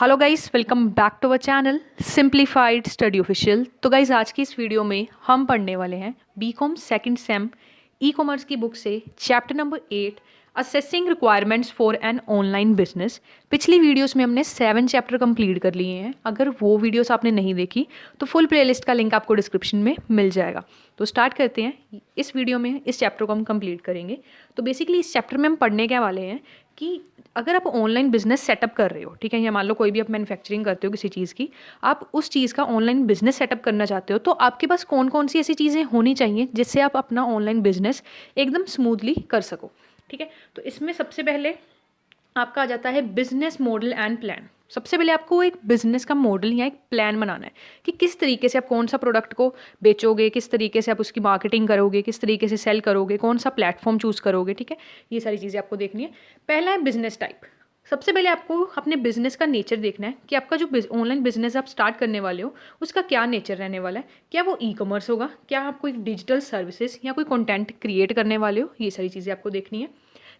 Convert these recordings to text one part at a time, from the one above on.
Hello guys, welcome back to our channel simplified study official. तो guys आज की इस वीडियो में हम पढ़ने वाले हैं BCom second sem e commerce की बुक से chapter number 8 assessing requirements for an online business. पिछली वीडियोस में हमने 7 चैप्टर कंप्लीट कर लिए हैं। अगर वो वीडियोस आपने नहीं देखी तो फुल प्लेलिस्ट का लिंक आपको डिस्क्रिप्शन में मिल जाएगा। तो स्टार्ट करते हैं। इस वीडियो में इस चैप्टर को हम कंप्लीट करेंगे। तो बेसिकली इस चैप्टर में हम पढ़ने क्या वाले हैं कि अगर आप ऑनलाइन बिजनेस सेटअप कर रहे हो, ठीक है, या मान लो कोई भी आप मैन्युफैक्चरिंग करते हो किसी चीज़ की, आप उस चीज़ का ऑनलाइन बिजनेस सेटअप करना चाहते हो, तो आपके पास कौन कौन सी ऐसी चीज़ें होनी चाहिए जिससे आप अपना ऑनलाइन बिजनेस एकदम स्मूथली कर सको। ठीक है, तो इसमें सबसे पहले आपका आ जाता है बिजनेस मॉडल एंड प्लान। सबसे पहले आपको एक बिजनेस का मॉडल या एक प्लान बनाना है कि किस तरीके से आप कौन सा प्रोडक्ट को बेचोगे, किस तरीके से आप उसकी मार्केटिंग करोगे, किस तरीके से सेल करोगे, कौन सा प्लेटफॉर्म चूज करोगे। ठीक है, ये सारी चीज़ें आपको देखनी है। पहला है बिजनेस टाइप। सबसे पहले आपको अपने बिजनेस का नेचर देखना है कि आपका जो ऑनलाइन बिजनेस आप स्टार्ट करने वाले हो उसका क्या नेचर रहने वाला है। क्या वो ई कॉमर्स होगा, क्या आप कोई डिजिटल सर्विसेज या कोई कंटेंट क्रिएट करने वाले हो, ये सारी चीज़ें आपको देखनी है।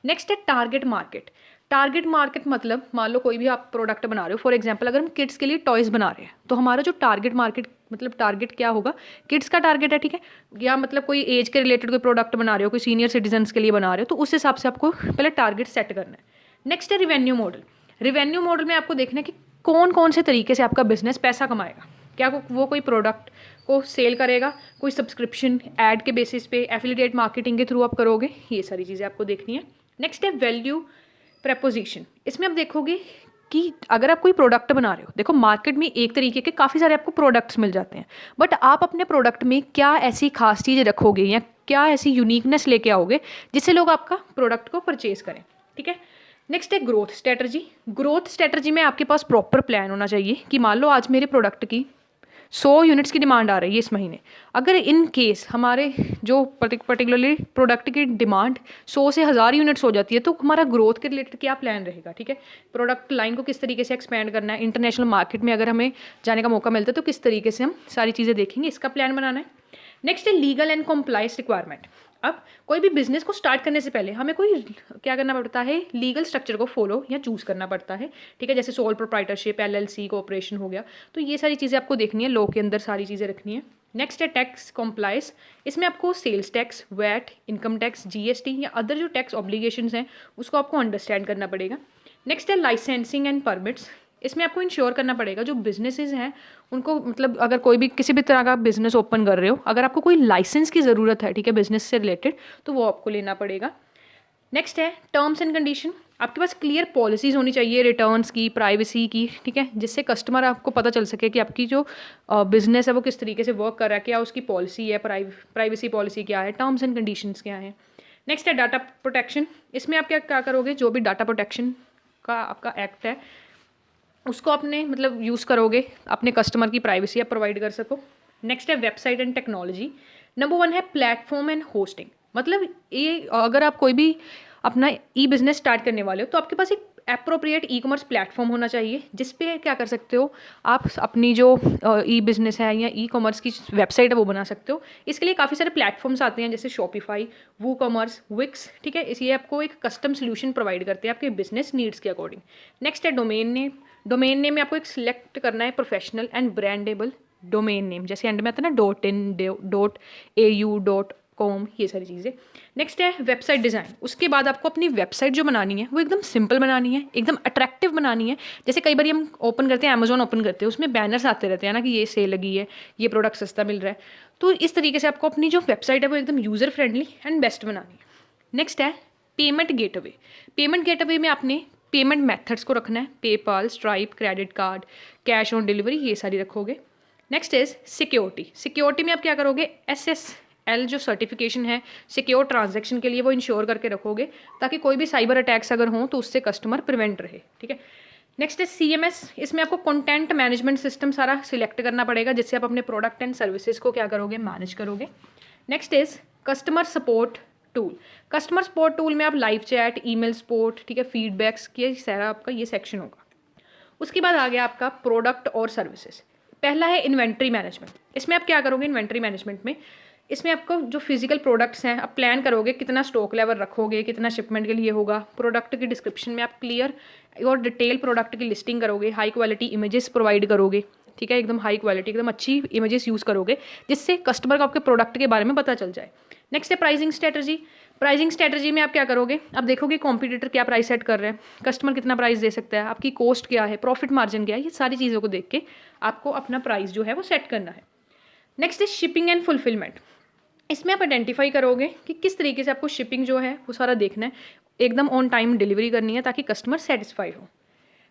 नेक्स्ट है टारगेट मार्केट। टारगेट मार्केट मतलब मान लो कोई भी आप प्रोडक्ट बना रहे हो, फॉर एग्जांपल अगर हम किड्स के लिए टॉयज़ बना रहे हैं तो हमारा जो टारगेट मार्केट मतलब टारगेट क्या होगा, किड्स का टारगेट है। ठीक है, या मतलब कोई एज के रिलेटेड कोई प्रोडक्ट बना रहे हो, कोई सीनियर सिटीजन्स के लिए बना रहे हो, तो उस हिसाब से आपको पहले टारगेट सेट करना है। नेक्स्ट है रिवेन्यू मॉडल। रिवेन्यू मॉडल में आपको देखना है कि कौन कौन से तरीके से आपका बिजनेस पैसा कमाएगा। क्या वो कोई प्रोडक्ट को सेल करेगा, कोई सब्सक्रिप्शन ऐड के बेसिस पे, एफिलिएट मार्केटिंग के थ्रू आप करोगे, ये सारी चीज़ें आपको देखनी है। नेक्स्ट है वैल्यू प्रपोजिशन। इसमें आप देखोगे कि अगर आप कोई प्रोडक्ट बना रहे हो, देखो मार्केट में एक तरीके के काफ़ी सारे आपको प्रोडक्ट्स मिल जाते हैं, बट आप अपने प्रोडक्ट में क्या ऐसी खास चीज़ रखोगे या क्या ऐसी यूनिकनेस लेके आओगे जिससे लोग आपका प्रोडक्ट को परचेज करें। ठीक है, नेक्स्ट है ग्रोथ स्ट्रेटजी। ग्रोथ स्ट्रेटजी में आपके पास प्रॉपर प्लान होना चाहिए कि मान लो आज मेरे प्रोडक्ट की 100 यूनिट्स की डिमांड आ रही है इस महीने। अगर इन केस हमारे जो पर्टिकुलरली प्रोडक्ट की डिमांड 100 से 1000 यूनिट्स हो जाती है तो हमारा ग्रोथ के रिलेटेड क्या प्लान रहेगा। ठीक है, प्रोडक्ट लाइन को किस तरीके से एक्सपेंड करना है, इंटरनेशनल मार्केट में अगर हमें जाने का मौका मिलता है तो किस तरीके से हम सारी चीज़ें देखेंगे, इसका प्लान बनाना है। नेक्स्ट है लीगल एंड कॉम्प्लाइंस रिक्वायरमेंट। अब कोई भी बिजनेस को स्टार्ट करने से पहले हमें कोई क्या करना पड़ता है, लीगल स्ट्रक्चर को फॉलो या चूज़ करना पड़ता है। ठीक है, जैसे सोल प्रोप्राइटरशिप, एलएलसी, कोऑपरेशन हो गया, तो ये सारी चीज़ें आपको देखनी है, लॉ के अंदर सारी चीज़ें रखनी है। नेक्स्ट है टैक्स कॉम्प्लाइंस। इसमें आपको sales tax, VAT, income tax, GST या अदर जो टैक्स ऑब्लिगेशंस हैं उसको आपको अंडरस्टैंड करना पड़ेगा। नेक्स्ट है लाइसेंसिंग एंड परमिट्स। इसमें आपको इंश्योर करना पड़ेगा जो बिजनेसेस हैं उनको, मतलब अगर कोई भी किसी भी तरह का बिजनेस ओपन कर रहे हो, अगर आपको कोई लाइसेंस की ज़रूरत है, ठीक है, बिजनेस से रिलेटेड, तो वो आपको लेना पड़ेगा। नेक्स्ट है टर्म्स एंड कंडीशन। आपके पास क्लियर पॉलिसीज़ होनी चाहिए रिटर्न्स की, प्राइवेसी की, ठीक है, जिससे कस्टमर आपको पता चल सके कि आपकी जो बिजनेस है वो किस तरीके से वर्क कर रहा है, क्या उसकी पॉलिसी है, प्राइवेसी पॉलिसी क्या है, टर्म्स एंड कंडीशंस क्या है। नेक्स्ट है डाटा प्रोटेक्शन। इसमें आप क्या क्या करोगे, जो भी डाटा प्रोटेक्शन का आपका एक्ट है उसको अपने मतलब यूज़ करोगे, अपने कस्टमर की प्राइवेसी आप प्रोवाइड कर सको। नेक्स्ट है वेबसाइट एंड टेक्नोलॉजी। नंबर 1 है प्लेटफॉर्म एंड होस्टिंग। मतलब ये अगर आप कोई भी अपना ई बिजनेस स्टार्ट करने वाले हो तो आपके पास एक अप्रोप्रिएट ई कॉमर्स प्लेटफॉर्म होना चाहिए जिस पे क्या कर सकते हो, आप अपनी जो ई बिजनेस है या ई कॉमर्स की वेबसाइट है वो बना सकते हो। इसके लिए काफ़ी सारे प्लेटफॉर्म्स आते हैं जैसे शॉपिफाई, वू कॉमर्स, विक्स। ठीक है, इसलिए आपको एक कस्टम सोल्यूशन प्रोवाइड करते हैं आपके बिजनेस नीड्स के अकॉर्डिंग। नेक्स्ट है डोमेन नेम। डोमेन नेम में आपको एक सिलेक्ट करना है professional and brandable domain name, जैसे एंड में आता है ना .in.au.com, ये सारी चीज़ें। नेक्स्ट है वेबसाइट डिज़ाइन। उसके बाद आपको अपनी वेबसाइट जो बनानी है वो एकदम सिंपल बनानी है, एकदम अट्रैक्टिव बनानी है। जैसे कई बार हम ओपन करते हैं, अमेजोन ओपन करते हैं, उसमें बैनर्स आते रहते हैं ना कि ये सेल लगी है, ये प्रोडक्ट सस्ता मिल रहा है। तो इस तरीके से आपको अपनी जो वेबसाइट है वो एकदम यूज़र फ्रेंडली एंड बेस्ट बनानी है। नेक्स्ट है पेमेंट गेटवे। पेमेंट गेटवे में आपने पेमेंट मेथड्स को रखना है, PayPal, stripe, credit card, cash on delivery, ये सारी रखोगे। Next is security. सिक्योरिटी में आप क्या करोगे, SSL जो सर्टिफिकेशन है सिक्योर ट्रांजैक्शन के लिए वो इंश्योर करके रखोगे ताकि कोई भी साइबर अटैक्स अगर हों तो उससे कस्टमर प्रिवेंट रहे। ठीक है, नेक्स्ट है CMS। इसमें आपको कंटेंट मैनेजमेंट सिस्टम सारा सिलेक्ट करना पड़ेगा जिससे आप अपने प्रोडक्ट एंड सर्विसेज को क्या करोगे, मैनेज करोगे। Next is customer support tool. Customer support tool में आप लाइव चैट, ईमेल सपोर्ट, ठीक है, फीडबैक्स के सारा आपका ये सेक्शन होगा। उसके बाद आ गया आपका प्रोडक्ट और सर्विसेज। पहला है इन्वेंट्री मैनेजमेंट। इसमें आप क्या करोगे, इन्वेंट्री मैनेजमेंट में इसमें आपको जो फिजिकल प्रोडक्ट्स हैं आप प्लान करोगे, कितना स्टॉक लेवल रखोगे, कितना शिपमेंट के लिए होगा। प्रोडक्ट की डिस्क्रिप्शन में आप क्लियर और डिटेल प्रोडक्ट की लिस्टिंग करोगे, हाई क्वालिटी इमेजेस प्रोवाइड करोगे, ठीक है, एकदम हाई क्वालिटी, एकदम अच्छी इमेजेस यूज़ करोगे जिससे कस्टमर को आपके प्रोडक्ट के बारे में पता चल जाए। नेक्स्ट है प्राइसिंग स्ट्रेटजी। प्राइसिंग स्ट्रेटजी में आप क्या करोगे, आप देखोगे कॉम्पिटिटर क्या प्राइस सेट कर रहे हैं, कस्टमर कितना प्राइस दे सकता है, आपकी कॉस्ट क्या है, प्रॉफिट मार्जिन क्या है, ये सारी चीज़ों को देख के आपको अपना प्राइस जो है वो सेट करना है। नेक्स्ट है शिपिंग एंड फुलफिलमेंट। इसमें आप आइडेंटिफाई करोगे कि किस तरीके से आपको शिपिंग जो है वो सारा देखना है, एकदम ऑन टाइम डिलीवरी करनी है ताकि कस्टमर सेटिस्फाइड हो।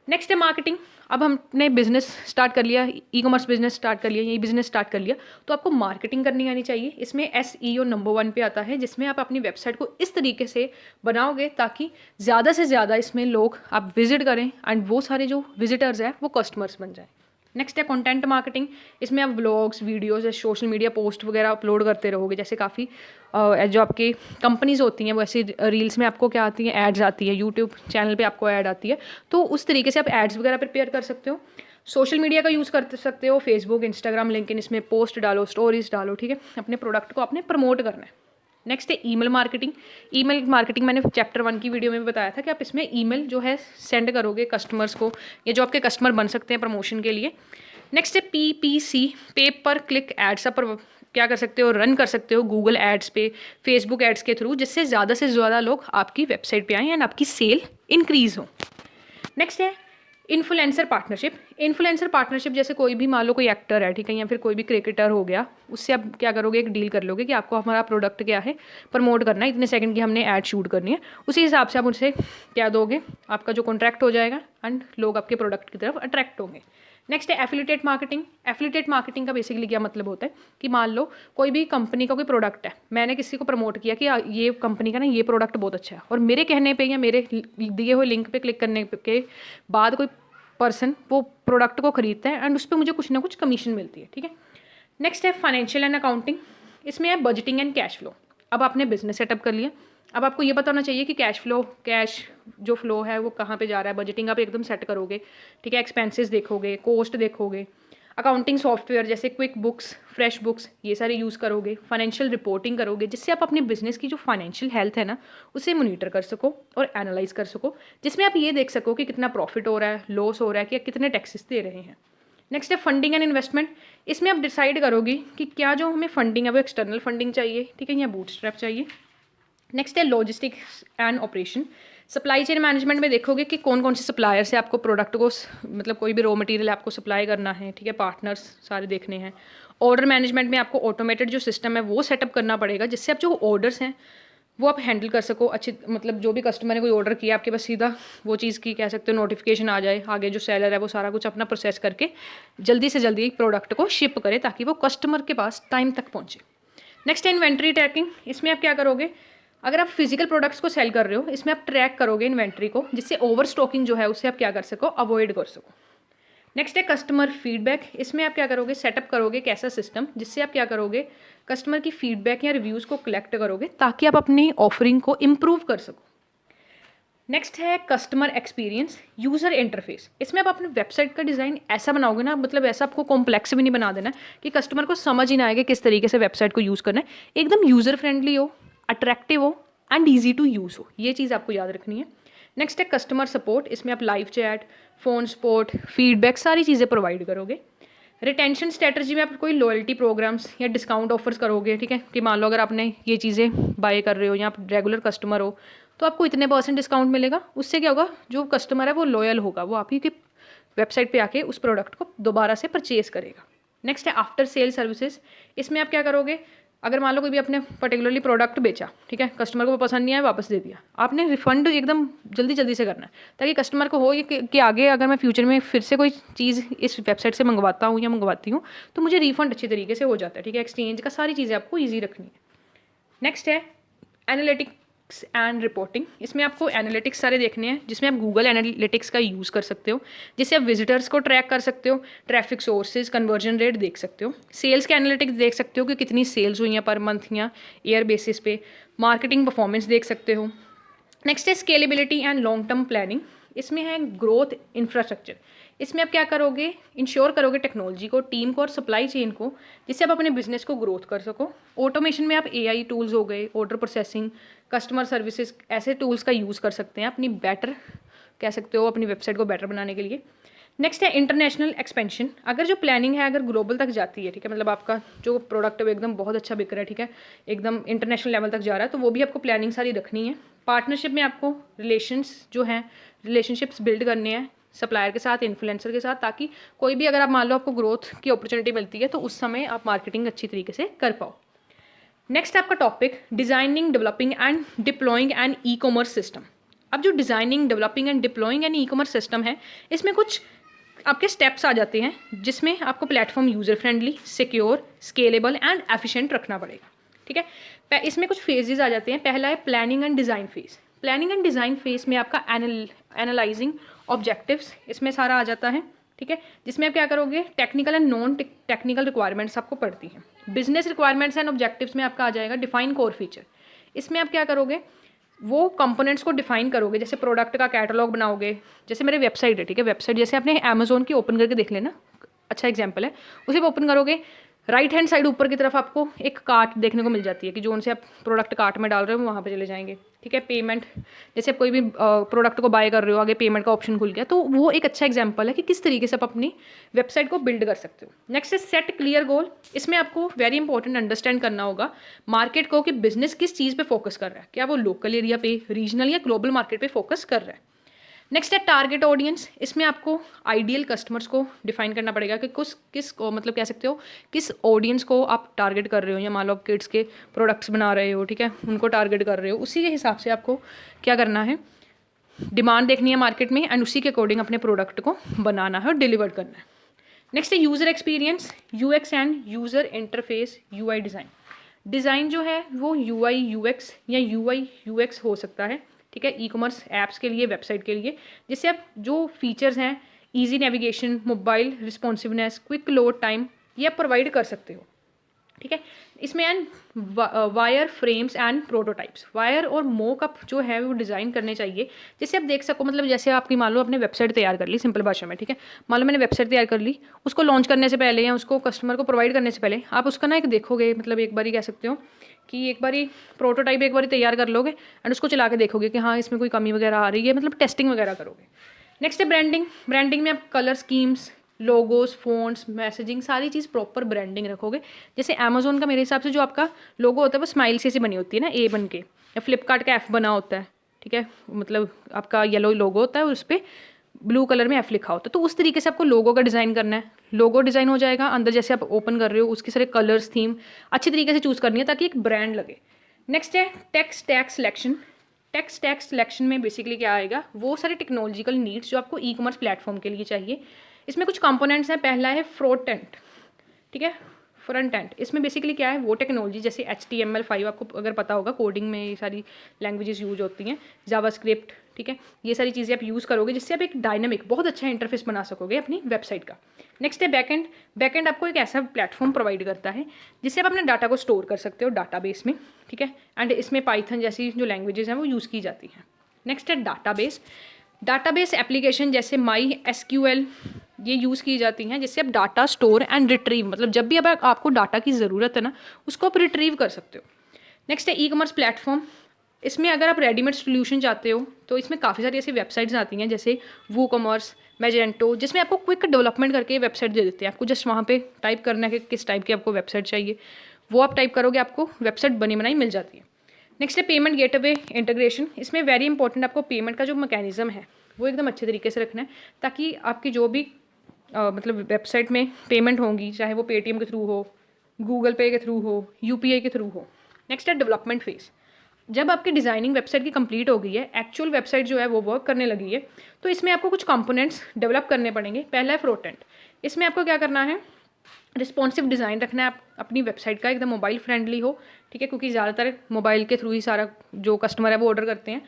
नेक्स्ट है मार्केटिंग। अब हमने बिजनेस स्टार्ट कर लिया, ई कॉमर्स बिजनेस स्टार्ट कर लिया, ये बिजनेस स्टार्ट कर लिया, तो आपको मार्केटिंग करनी आनी चाहिए। इसमें SEO नंबर 1 पे आता है, जिसमें आप अपनी वेबसाइट को इस तरीके से बनाओगे ताकि ज़्यादा से ज़्यादा इसमें लोग आप विजिट करें एंड वो सारे जो विजिटर्स हैं वो कस्टमर्स बन जाएँ। नेक्स्ट है कंटेंट मार्केटिंग। इसमें आप व्लॉग्स, वीडियोस या सोशल मीडिया पोस्ट वगैरह अपलोड करते रहोगे। जैसे काफ़ी जो आपकी कंपनीज़ होती हैं वो ऐसी रील्स में आपको क्या आती है, एड्स आती है, यूट्यूब चैनल पे आपको ऐड आती है, तो उस तरीके से आप एड्स वगैरह प्रिपेयर कर सकते हो। सोशल मीडिया का यूज़ कर सकते हो, फेसबुक, इंस्टाग्राम, लिंक्डइन, इसमें पोस्ट डालो, स्टोरीज डालो, ठीक है, अपने प्रोडक्ट को आपने प्रमोट करना है। नेक्स्ट है ईमेल मार्केटिंग। ईमेल मार्केटिंग मैंने चैप्टर 1 की वीडियो में बताया था कि आप इसमें ईमेल जो है सेंड करोगे कस्टमर्स को, या जो आपके कस्टमर बन सकते हैं प्रमोशन के लिए। नेक्स्ट है PPC, पे पर क्लिक एड्स। आप क्या कर सकते हो, रन कर सकते हो गूगल एड्स पे, फेसबुक एड्स के थ्रू, जिससे ज़्यादा से ज़्यादा लोग आपकी वेबसाइट पे आएँ एंड आपकी सेल इंक्रीज़ हो। नेक्स्ट है इन्फ्लुएंसर पार्टनरशिप। इन्फ्लुएंसर पार्टनरशिप जैसे कोई भी मान लो कोई एक्टर है, ठीक है, या फिर कोई भी क्रिकेटर हो गया, उससे आप क्या करोगे, एक डील कर लोगे कि आपको हमारा प्रोडक्ट क्या है प्रमोट करना है, इतने सेकंड की हमने ऐड शूट करनी है, उसी हिसाब से आप उनसे क्या दोगे, आपका जो कॉन्ट्रैक्ट हो जाएगा एंड लोग आपके प्रोडक्ट की तरफ अट्रैक्ट होंगे। नेक्स्ट है एफिलिएटेड मार्केटिंग। एफिलिएटेड मार्केटिंग का बेसिकली क्या मतलब होता है कि मान लो कोई भी कंपनी का कोई प्रोडक्ट है, मैंने किसी को प्रमोट किया कि ये कंपनी का ना ये प्रोडक्ट बहुत अच्छा है, और मेरे कहने पे या मेरे दिए हुए लिंक पे क्लिक करने के बाद कोई पर्सन वो प्रोडक्ट को खरीदता है एंड उस पर मुझे कुछ ना कुछ कमीशन मिलती है, ठीक है। नेक्स्ट है फाइनेंशियल एंड अकाउंटिंग। इसमें है बजटिंग एंड कैश फ्लो। अब आपने बिजनेस सेटअप कर लिया, अब आपको ये पता होना चाहिए कि कैश जो फ्लो है वो कहाँ पे जा रहा है। बजटिंग आप एकदम सेट करोगे, ठीक है, एक्सपेंसेस देखोगे, कॉस्ट देखोगे, अकाउंटिंग सॉफ्टवेयर जैसे क्विक बुक्स, फ्रेश बुक्स, ये सारे यूज़ करोगे, फाइनेंशियल रिपोर्टिंग करोगे, जिससे आप अपने बिजनेस की जो फाइनेंशियल हेल्थ है ना उसे मोनीटर कर सको और एनालाइज कर सको, जिसमें आप ये देख सको कि कितना प्रॉफिट हो रहा है, लॉस हो रहा है, कि कितने टैक्सेस दे रहे हैं। नेक्स्ट है फंडिंग एंड इन्वेस्टमेंट। इसमें आप डिसाइड करोगे कि क्या जो हमें फंडिंग है वो एक्सटर्नल फंडिंग चाहिए, ठीक है, या बूटस्ट्रैप चाहिए। नेक्स्ट है logistics and operation. Supply chain management में देखोगे कि कौन कौन से सप्लायर से आपको प्रोडक्ट को मतलब कोई भी रॉ मटेरियल आपको सप्लाई करना है, ठीक है, पार्टनर्स सारे देखने हैं। ऑर्डर मैनेजमेंट में आपको ऑटोमेटेड जो सिस्टम है वो सेटअप करना पड़ेगा, जिससे आप जो ऑर्डर्स हैं वो आप हैंडल कर सको अच्छी, मतलब जो भी कस्टमर ने कोई ऑर्डर किया आपके पास सीधा वो चीज़ की कह सकते हो नोटिफिकेशन आ जाए, आगे जो सेलर है वो सारा कुछ अपना प्रोसेस करके जल्दी से जल्दी प्रोडक्ट को शिप करे ताकि वो कस्टमर के पास टाइम तक पहुँचे। नेक्स्ट है इन्वेंट्री ट्रैकिंग। इसमें आप क्या करोगे, अगर आप फिजिकल प्रोडक्ट्स को सेल कर रहे हो, इसमें आप ट्रैक करोगे इन्वेंट्री को, जिससे ओवर स्टॉकिंग जो है उससे आप क्या कर सको, अवॉइड कर सको। नेक्स्ट है कस्टमर फीडबैक। इसमें आप क्या करोगे, सेटअप करोगे एक ऐसा सिस्टम जिससे आप क्या करोगे, कस्टमर की फीडबैक या रिव्यूज़ को कलेक्ट करोगे ताकि आप अपनी ऑफरिंग को इम्प्रूव कर सको। नेक्स्ट है कस्टमर एक्सपीरियंस, यूज़र इंटरफेस। इसमें आप अपने वेबसाइट का डिज़ाइन ऐसा बनाओगे ना, मतलब ऐसा आपको कॉम्प्लेक्स भी नहीं बना देना कि कस्टमर को समझ ही ना आएगा किस तरीके से वेबसाइट को यूज़ करना है, एकदम यूज़र फ्रेंडली हो, अट्रैक्टिव हो एंड ईजी टू यूज़ हो, ये चीज़ आपको याद रखनी है। नेक्स्ट है कस्टमर सपोर्ट। इसमें आप live chat, phone support, feedback सारी चीज़ें प्रोवाइड करोगे। रिटेंशन स्ट्रेटजी में आप कोई लॉयल्टी प्रोग्राम्स या डिस्काउंट ऑफर्स करोगे, ठीक है, कि मान लो अगर आपने ये चीज़ें बाय कर रहे हो या आप रेगुलर कस्टमर हो तो आपको इतने % डिस्काउंट मिलेगा। उससे क्या होगा, जो कस्टमर है वो लॉयल होगा, वो आप ही की वेबसाइट पे आके उस प्रोडक्ट को दोबारा से परचेज करेगा। नेक्स्ट है आफ्टर सेल सर्विसेज। इसमें आप क्या करोगे, अगर मान लो कोई भी आपने पर्टिकुलरली प्रोडक्ट बेचा, ठीक है, कस्टमर को पसंद नहीं आया, वापस दे दिया, आपने रिफंड एकदम जल्दी जल्दी से करना है ताकि कस्टमर को हो ये कि आगे अगर मैं फ्यूचर में फिर से कोई चीज़ इस वेबसाइट से मंगवाता हूँ या मंगवाती हूँ तो मुझे रिफंड अच्छी तरीके से हो जाता है, ठीक है। एक्सचेंज का सारी चीज़ें आपको ईजी रखनी है। नेक्स्ट है एनालिटिक्स एंड रिपोर्टिंग। इसमें आपको एनालिटिक्स सारे देखने हैं, जिसमें आप गूगल एनालिटिक्स का यूज़ कर सकते हो, जिससे आप विजिटर्स को ट्रैक कर सकते हो, ट्रैफिक सोर्सेज, कन्वर्जन रेट देख सकते हो, सेल्स के एनालिटिक्स देख सकते हो कि कितनी सेल्स हुई हैं पर मंथ या ईयर बेसिस पे, मार्केटिंग परफॉर्मेंस देख सकते हो। नेक्स्ट है scalability and long term planning. इसमें है ग्रोथ इंफ्रास्ट्रक्चर। इसमें आप क्या करोगे, इंश्योर करोगे टेक्नोलॉजी को, टीम को और सप्लाई चेन को, जिससे आप अपने बिजनेस को ग्रोथ कर सको। ऑटोमेशन में आप एआई टूल्स हो गए, ऑर्डर प्रोसेसिंग, कस्टमर सर्विसेज, ऐसे टूल्स का यूज़ कर सकते हैं अपनी बेटर, कह सकते हो अपनी वेबसाइट को बेटर बनाने के लिए। नेक्स्ट है इंटरनेशनल एक्सपेंशन। अगर जो प्लानिंग है अगर ग्लोबल तक जाती है, ठीक है, मतलब आपका जो प्रोडक्ट है वो एकदम बहुत अच्छा बिक रहा है, ठीक है, एकदम इंटरनेशनल लेवल तक जा रहा है, तो वो भी आपको प्लानिंग सारी रखनी है। पार्टनरशिप में आपको रिलेशनशिप्स बिल्ड करने हैं सप्लायर के साथ, इन्फ्लुएंसर के साथ, ताकि कोई भी अगर आप मान लो आपको ग्रोथ की अपॉर्चुनिटी मिलती है तो उस समय आप मार्केटिंग अच्छी तरीके से कर पाओ। नेक्स्ट आपका topic designing, developing and deploying and e commerce system. अब जो designing, developing and deploying and e commerce system है, इसमें कुछ आपके स्टेप्स आ जाते हैं जिसमें आपको platform user friendly, secure, scalable and efficient रखना पड़ेगा, ठीक है। इसमें कुछ फेजेस आ जाते हैं। पहला है planning and design phase. Planning and design phase में आपका एनालाइजिंग ऑब्जेक्टिव्स इसमें सारा आ जाता है, ठीक है, जिसमें आप क्या करोगे, technical and non technical requirements आपको पड़ती हैं। बिजनेस रिक्वायरमेंट्स एंड ऑब्जेक्टिव्स में आपका आ जाएगा डिफाइन कोर फीचर। इसमें आप क्या करोगे, वो कंपोनेंट्स को डिफाइन करोगे, जैसे प्रोडक्ट का कैटलॉग बनाओगे। जैसे मेरी वेबसाइट है, ठीक है, वेबसाइट जैसे आपने अमेजोन की ओपन करके देख लेना, अच्छा एग्जांपल है, उसे ओपन करोगे, राइट हैंड साइड ऊपर की तरफ आपको एक कार्ट देखने को मिल जाती है कि जो उनसे आप प्रोडक्ट कार्ट में डाल रहे हो वहाँ पे चले जाएंगे, ठीक है। पेमेंट, जैसे आप कोई भी प्रोडक्ट को बाय कर रहे हो, आगे पेमेंट का ऑप्शन खुल गया, तो वो एक अच्छा एग्जांपल है कि किस तरीके से आप अपनी वेबसाइट को बिल्ड कर सकते हो। नेक्स्ट है सेट क्लियर गोल। इसमें आपको वेरी इंपॉर्टेंट अंडरस्टैंड करना होगा मार्केट को, कि बिजनेस किस चीज़ पे फोकस कर रहा है, क्या वो लोकल एरिया पे, रीजनल या ग्लोबल मार्केट पे फोकस कर रहा है। नेक्स्ट है टारगेट ऑडियंस। इसमें आपको आइडियल कस्टमर्स को डिफाइन करना पड़ेगा कि किस को, मतलब कह सकते हो किस ऑडियंस को आप टारगेट कर रहे हो, या मान लो आप किड्स के प्रोडक्ट्स बना रहे हो, ठीक है, उनको टारगेट कर रहे हो, उसी के हिसाब से आपको क्या करना है, डिमांड देखनी है मार्केट में एंड उसी के अकॉर्डिंग अपने प्रोडक्ट को बनाना है और डिलीवर करना है। नेक्स्ट है user experience, UX end user interface, UI design. Design जो है वो यूआई यूएक्स या यूआई यूएक्स हो सकता है, ठीक है, ई कॉमर्स ऐप्स के लिए, वेबसाइट के लिए, जिससे आप जो फीचर्स हैं, easy navigation, mobile responsiveness, quick load time, ये आप प्रोवाइड कर सकते हो, ठीक है। इसमें and wire frames and prototypes, wire और मोकअप जो है वो डिज़ाइन करने चाहिए, जिससे आप देख सको, मतलब जैसे आपकी मान लो आपने वेबसाइट तैयार कर ली सिंपल भाषा में, ठीक है, मान लो मैंने वेबसाइट तैयार कर ली, उसको लॉन्च करने से पहले या उसको कस्टमर को प्रोवाइड करने से पहले आप उसका ना एक देखोगे, मतलब एक बारी कह सकते हो कि एक बारी प्रोटोटाइप एक बारी तैयार कर लोगे एंड उसको चला के देखोगे कि हाँ इसमें कोई कमी वगैरह आ रही है, मतलब टेस्टिंग वगैरह करोगे। नेक्स्ट है ब्रांडिंग। ब्रांडिंग में आप colour schemes, logos, fonts, messaging, सारी चीज़ प्रॉपर ब्रांडिंग रखोगे। जैसे अमेजोन का मेरे हिसाब से जो आपका लोगो होता है वो स्माइल से बनी होती है ना, ए बन के, या फ्लिपकार्ट का एफ बना होता है, ठीक है, मतलब आपका येलो लोगो होता है और उस पर ब्लू कलर में एफ लिखा होता है, तो उस तरीके से आपको लोगो का डिज़ाइन करना है। लोगो डिज़ाइन हो जाएगा, अंदर जैसे आप ओपन कर रहे हो उसके सारे कलर्स, थीम अच्छी तरीके से चूज़ करनी है ताकि एक ब्रांड लगे। नेक्स्ट है tech stack selection. Tech stack selection में बेसिकली क्या आएगा, वो सारे टेक्नोलॉजिकल नीड्स जो आपको ई कॉमर्स प्लेटफॉर्म के लिए चाहिए। इसमें कुछ कंपोनेंट्स हैं। पहला है फ्रंट एंड, ठीक है, फ्रंट एंड। इसमें बेसिकली क्या है, वो टेक्नोलॉजी जैसे HTML5 आपको अगर पता होगा, कोडिंग में ये सारी लैंग्वेजेस यूज होती हैं, जावास्क्रिप्ट, ठीक है, ये सारी चीज़ें आप यूज़ करोगे जिससे आप एक डायनामिक बहुत अच्छा इंटरफेस बना सकोगे अपनी वेबसाइट का। नेक्स्ट है बैकएंड। बैकएंड आपको एक ऐसा प्लेटफॉर्म प्रोवाइड करता है जिससे आप अपने डाटा को स्टोर कर सकते हो डाटाबेस में, ठीक है, एंड इसमें पाइथन जैसी जो लैंग्वेजेस हैं वो यूज़ की जाती हैं। नेक्स्ट है डाटाबेस। डाटाबेस एप्लीकेशन जैसे MySQL ये यूज़ की जाती हैं जिससे आप डाटा स्टोर एंड रिट्रीव, मतलब जब भी अब आपको डाटा की ज़रूरत है ना उसको आप रिट्रीव कर सकते हो। नेक्स्ट है ई कॉमर्स प्लेटफॉर्म। इसमें अगर आप रेडीमेड सोल्यूशन चाहते हो तो इसमें काफ़ी सारी ऐसी वेबसाइट्स आती हैं जैसे वो कॉमर्स, मैजेंटो, जिसमें आपको क्विक डेवलपमेंट करके वेबसाइट दे देते हैं। आपको जस्ट वहाँ पे टाइप करना है कि किस टाइप की आपको वेबसाइट चाहिए, वो आप टाइप करोगे आपको वेबसाइट बनी बनाई मिल जाती है। नेक्स्ट है पेमेंट गेटवे इंटीग्रेशन। इसमें वेरी इंपॉर्टेंट आपको पेमेंट का जो मैकेनिज्म है वो एकदम अच्छे तरीके से रखना है ताकि आपकी जो भी मतलब वेबसाइट में पेमेंट होंगी, चाहे वो पेटीएम के थ्रू हो, गूगल पे के थ्रू हो, UPI के थ्रू हो। नेक्स्ट है डेवलपमेंट फेज। जब आपकी डिज़ाइनिंग वेबसाइट की कंप्लीट हो गई है, एक्चुअल वेबसाइट जो है वो वर्क करने लगी है, तो इसमें आपको कुछ कंपोनेंट्स डेवलप करने पड़ेंगे। पहला है फ्रंट एंड। इसमें आपको क्या करना है, रिस्पॉन्सिव डिज़ाइन रखना है आप अपनी वेबसाइट का, एकदम मोबाइल फ्रेंडली हो, ठीक है, क्योंकि ज़्यादातर मोबाइल के थ्रू ही सारा जो कस्टमर है वो ऑर्डर करते हैं।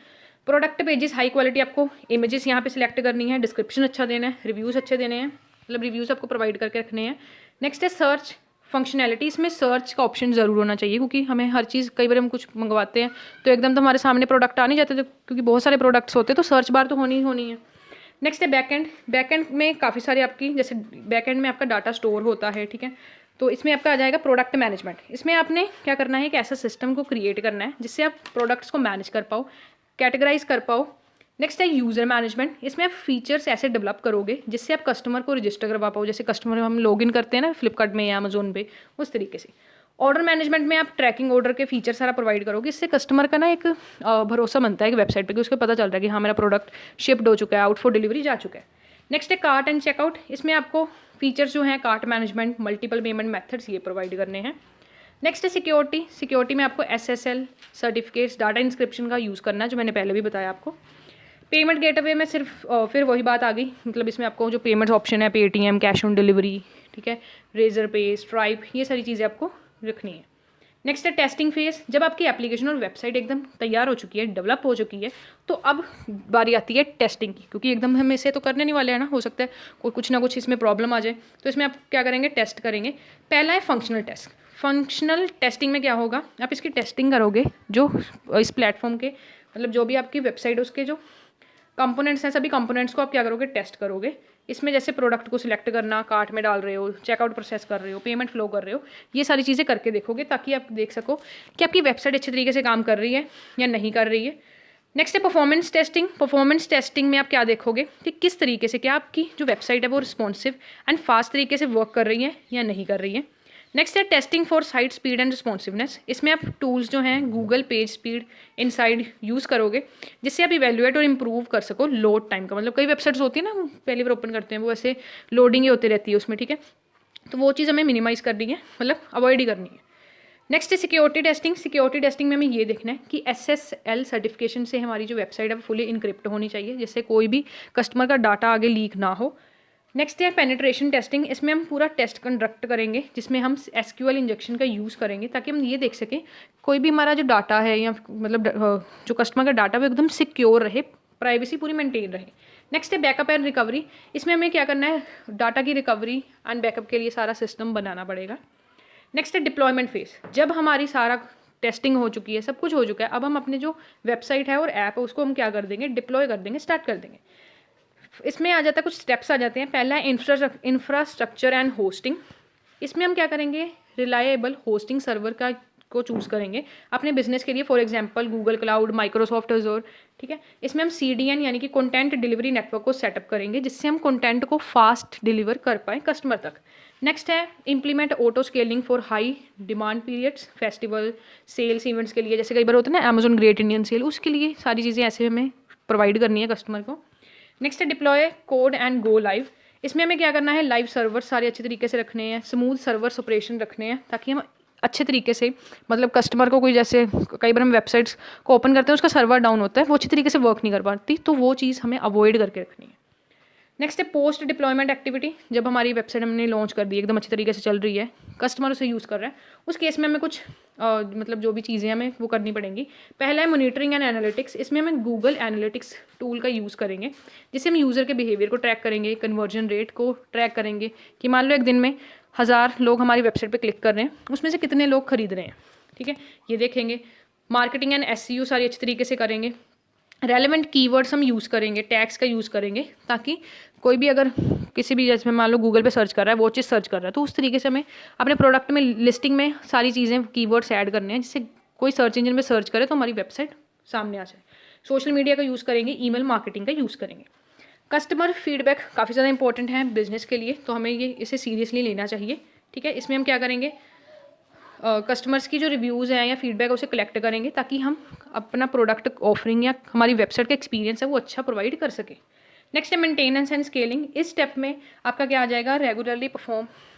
प्रोडक्ट पेजेस हाई क्वालिटी, आपको इमेजेस यहाँ पे सिलेक्ट करनी है, डिस्क्रिप्शन अच्छा देना है, रिव्यूज़ अच्छे देने हैं, मतलब रिव्यूज़ आपको प्रोवाइड करके रखने हैं। नेक्स्ट है सर्च फंक्शनैलिटी। इसमें सर्च का ऑप्शन ज़रूर होना चाहिए क्योंकि हमें हर चीज़, कई बार हम कुछ मंगवाते हैं तो एकदम तो हमारे सामने प्रोडक्ट आ नहीं जाते, तो क्योंकि बहुत सारे प्रोडक्ट्स होते हैं तो सर्च बार तो होनी ही होनी है। नेक्स्ट है बैकएंड। बैकएंड में काफ़ी सारे आपकी, जैसे बैकएंड में आपका डाटा स्टोर होता है, ठीक है। तो इसमें आपका आ जाएगा प्रोडक्ट मैनेजमेंट। इसमें आपने क्या करना है, एक ऐसा सिस्टम को क्रिएट करना है जिससे आप प्रोडक्ट्स को मैनेज कर पाओ, कैटेगराइज कर पाओ। नेक्स्ट है यूज़र मैनेजमेंट। इसमें आप फीचर्स ऐसे डेवलप करोगे जिससे आप कस्टमर को रजिस्टर करवा पाओ, जैसे कस्टमर हम लॉगिन करते हैं ना फ्लिपकार्ट में या अमेजोन पे, उस तरीके से। ऑर्डर मैनेजमेंट में आप ट्रैकिंग ऑर्डर के फीचर सारा प्रोवाइड करोगे, इससे कस्टमर का ना एक भरोसा बनता है कि वेबसाइट पे, कि उसको पता चल रहा है कि हाँ मेरा प्रोडक्ट शिप्ड हो चुका है, आउट फॉर डिलीवरी जा चुका है। नेक्स्ट है कार्ट एंड चेकआउट। इसमें आपको फीचर्स जो हैं cart management, multiple payment methods ये प्रोवाइड करने हैं। नेक्स्ट है सिक्योरिटी। सिक्योरिटी में आपको SSL सर्टिफिकेट्स, डाटा इंस्क्रिप्शन का यूज़ करना है, जो मैंने पहले भी बताया आपको। पेमेंट गेटवे में सिर्फ फिर वही बात आ गई, मतलब इसमें आपको जो पेमेंट्स ऑप्शन है, पेटीएम, कैश ऑन डिलीवरी, ठीक है, रेजर पे, स्ट्राइप, ये सारी चीज़ें आपको रखनी है। नेक्स्ट है टेस्टिंग फेज। जब आपकी एप्लीकेशन और वेबसाइट एकदम तैयार हो चुकी है, डेवलप हो चुकी है, तो अब बारी आती है टेस्टिंग की, क्योंकि एकदम हम इसे तो करने नहीं वाले हैं ना, हो सकता है कोई कुछ ना कुछ इसमें प्रॉब्लम आ जाए, तो इसमें आप क्या करेंगे, टेस्ट करेंगे। पहला है फंक्शनल टेस्ट। फंक्शनल टेस्टिंग में क्या होगा, आप इसकी टेस्टिंग करोगे जो इस प्लेटफॉर्म के, मतलब जो भी आपकी वेबसाइट उसके जो कंपोनेंट्स हैं, सभी कंपोनेंट्स को आप क्या करोगे, टेस्ट करोगे। इसमें जैसे प्रोडक्ट को सिलेक्ट करना, कार्ट में डाल रहे हो, चेकआउट प्रोसेस कर रहे हो, पेमेंट फ्लो कर रहे हो, ये सारी चीज़ें करके देखोगे, ताकि आप देख सको कि आपकी वेबसाइट अच्छे तरीके से काम कर रही है या नहीं कर रही है। नेक्स्ट है परफॉर्मेंस टेस्टिंग। परफॉर्मेंस टेस्टिंग में आप क्या देखोगे कि किस तरीके से, क्या आपकी जो वेबसाइट है वो रिस्पॉन्सिव एंड फास्ट तरीके से वर्क कर रही है या नहीं कर रही है। नेक्स्ट है testing for site speed and responsiveness. इसमें आप टूल्स जो हैं Google page speed, inside use करोगे, जिससे आप इवेल्युएट और इम्प्रूव कर सको लोड टाइम का। मतलब कई वेबसाइट्स होती है ना, पहली बार ओपन करते हैं वो ऐसे लोडिंग ही होती रहती है उसमें, ठीक है, तो वो चीज़ हमें मिनिमाइज़ करनी है, मतलब अवॉइड ही करनी है। नेक्स्ट है सिक्योरिटी टेस्टिंग। सिक्योरिटी टेस्टिंग में हमें ये देखना है कि SSL सर्टिफिकेशन से हमारी जो वेबसाइट है वो फुली इनक्रिप्ट होनी चाहिए, जिससे कोई भी कस्टमर का डाटा आगे लीक ना हो। नेक्स्ट है पेनिट्रेशन टेस्टिंग। इसमें हम पूरा टेस्ट कंडक्ट करेंगे, जिसमें हम SQL इंजेक्शन का यूज़ करेंगे, ताकि हम ये देख सकें कोई भी हमारा जो डाटा है या मतलब जो कस्टमर का डाटा वो एकदम सिक्योर रहे, प्राइवेसी पूरी मेंटेन रहे। नेक्स्ट है बैकअप एंड रिकवरी। इसमें हमें क्या करना है, डाटा की रिकवरी एंड बैकअप के लिए सारा सिस्टम बनाना पड़ेगा। नेक्स्ट है डिप्लॉयमेंट फेज। जब हमारी सारा टेस्टिंग हो चुकी है, सब कुछ हो चुका है, अब हम अपने जो वेबसाइट है और ऐप है उसको हम क्या कर देंगे, डिप्लॉय कर देंगे, स्टार्ट कर देंगे। इसमें आ जाता है, कुछ स्टेप्स आ जाते हैं। पहला है इंफ्रास्ट्रक्चर एंड होस्टिंग। इसमें हम क्या करेंगे, रिलायबल होस्टिंग सर्वर का को चूज़ करेंगे अपने बिजनेस के लिए, for example Google cloud, Microsoft Azure, ठीक है। इसमें हम CDN यानी कि कंटेंट डिलीवरी नेटवर्क को सेटअप करेंगे, जिससे हम कंटेंट को फास्ट डिलीवर कर पाएँ कस्टमर तक। नेक्स्ट है implement auto scaling for high demand periods, festival, sales events के लिए, जैसे कई बार होता है ना अमेजोन ग्रेट इंडियन सेल, उसके लिए सारी चीज़ें ऐसे हमें प्रोवाइड करनी है कस्टमर को। नेक्स्ट है deploy code and go live. इसमें हमें क्या करना है, लाइव सर्वर सारे अच्छे तरीके से रखने हैं, स्मूथ सर्वर्स ऑपरेशन रखने हैं, ताकि हम अच्छे तरीके से, मतलब कस्टमर को कोई, जैसे कई बार हम वेबसाइट्स को ओपन करते हैं उसका सर्वर डाउन होता है, वो अच्छी तरीके से वर्क नहीं कर पाती, तो वो चीज़ हमें अवॉइड करके रखनी है। नेक्स्ट है पोस्ट डिप्लॉयमेंट एक्टिविटी। जब हमारी वेबसाइट हमने लॉन्च कर दी, एकदम अच्छी तरीके से चल रही है, कस्टमर उसे यूज़ कर रहा है, उस केस में हमें कुछ मतलब जो भी चीज़ें हमें वो करनी पड़ेंगी। पहला है मॉनिटरिंग एंड एनालिटिक्स। इसमें हमें गूगल एनालिटिक्स टूल का यूज़ करेंगे, जिससे हम यूज़र के बिहेवियर को ट्रैक करेंगे, कन्वर्जन रेट को ट्रैक करेंगे, कि मान लो एक दिन में 1000 लोग हमारी वेबसाइट पर क्लिक कर रहे हैं, उसमें से कितने लोग खरीद रहे हैं, ठीक है, ये देखेंगे। मार्केटिंग एंड SEO सारी अच्छी तरीके से करेंगे। रेलेवेंट कीवर्ड्स हम यूज़ करेंगे, टैग्स का यूज़ करेंगे, ताकि कोई भी अगर किसी भी, जैसे मान लो गूगल पे सर्च कर रहा है, वो चीज़ सर्च कर रहा है, तो उस तरीके से हमें अपने प्रोडक्ट में, लिस्टिंग में सारी चीज़ें, कीवर्ड्स ऐड करने हैं, जिससे कोई सर्च इंजन में सर्च करे तो हमारी वेबसाइट सामने आ जाए। सोशल मीडिया का यूज़ करेंगे, ईमेल मार्केटिंग का यूज़ करेंगे। कस्टमर फीडबैक काफ़ी ज़्यादा इंपॉर्टेंट है बिजनेस के लिए, तो हमें ये इसे सीरियसली लेना चाहिए, ठीक है। इसमें हम क्या करेंगे, कस्टमर्स की जो रिव्यूज़ हैं या फीडबैक उसे कलेक्ट करेंगे, ताकि हम अपना प्रोडक्ट ऑफरिंग या हमारी वेबसाइट का एक्सपीरियंस है वो अच्छा प्रोवाइड कर सके। नेक्स्ट है मेंटेनेंस एंड स्केलिंग। इस स्टेप में आपका क्या आ जाएगा, रेगुलरली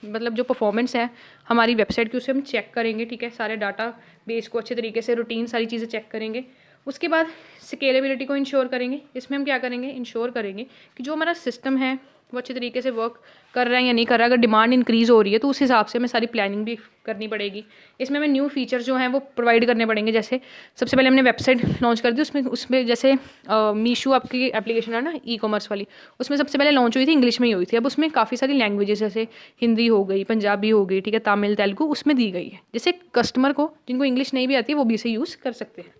मतलब जो परफॉर्मेंस है हमारी वेबसाइट की, उसे हम चेक करेंगे, ठीक है, सारे डाटा बेस को अच्छे तरीके से, रूटीन सारी चीज़ें चेक करेंगे। उसके बाद स्केलेबिलिटी को इंश्योर करेंगे। इसमें हम क्या करेंगे, इंश्योर करेंगे कि जो हमारा सिस्टम है वो अच्छे तरीके से वर्क कर रहा है या नहीं कर रहा है। अगर डिमांड इंक्रीज़ हो रही है तो उस हिसाब से हमें सारी प्लानिंग भी करनी पड़ेगी। इसमें हमें न्यू फीचर्स जो हैं वो प्रोवाइड करने पड़ेंगे। जैसे सबसे पहले हमने वेबसाइट लॉन्च कर दी, उसमें जैसे मीशो आपकी एप्लीकेशन है ना, ई-कॉमर्स वाली, उसमें सबसे पहले लॉन्च हुई थी, इंग्लिश में ही हुई थी। अब उसमें काफ़ी सारी लैंग्वेजेस, जैसे हिंदी हो गई, पंजाबी हो गई, ठीक है, तमिल, तेलुगु, उसमें दी गई है, जिससे कस्टमर को, जिनको इंग्लिश नहीं भी आती है, वो भी इसे यूज़ कर सकते हैं।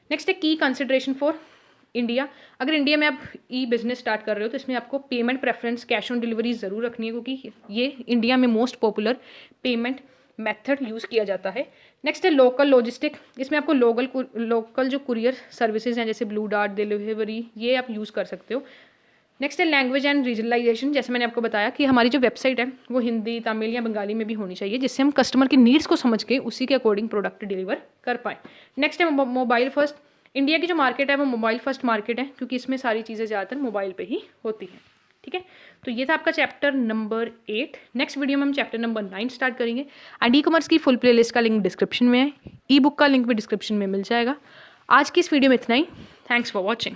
नेक्स्ट है की कंसिडरेशन फॉर इंडिया, अगर इंडिया में आप ई बिज़नेस स्टार्ट कर रहे हो तो इसमें आपको payment preference cash on delivery ज़रूर रखनी है, क्योंकि ये इंडिया में most popular payment method use किया जाता है। नेक्स्ट है लोकल लॉजिस्टिक, इसमें आपको लोकल जो कुरियर सर्विसेज हैं जैसे ब्लू डार्ट डिलीवरी, ये आप यूज़ कर सकते हो। नेक्स्ट है लैंग्वेज एंड रीजनलाइजेशन, जैसे मैंने आपको बताया कि हमारी जो वेबसाइट है वो हिंदी, तमिल या बंगाली में भी होनी चाहिए, जिससे हम कस्टमर की नीड्स को समझ के उसी के अकॉर्डिंग प्रोडक्ट डिलीवर कर पाएँ। नेक्स्ट है मोबाइल फर्स्ट, इंडिया की जो मार्केट है वो मोबाइल फर्स्ट मार्केट है, क्योंकि इसमें सारी चीज़ें ज़्यादातर मोबाइल पे ही होती हैं। ठीक है, तो ये था आपका चैप्टर नंबर 8। नेक्स्ट वीडियो में हम चैप्टर नंबर 9 स्टार्ट करेंगे। एंड ई कॉमर्स की फुल प्लेलिस्ट का लिंक डिस्क्रिप्शन में है, ई बुक का लिंक भी डिस्क्रिप्शन में मिल जाएगा। आज की इस वीडियो में इतना ही। Thanks for watching.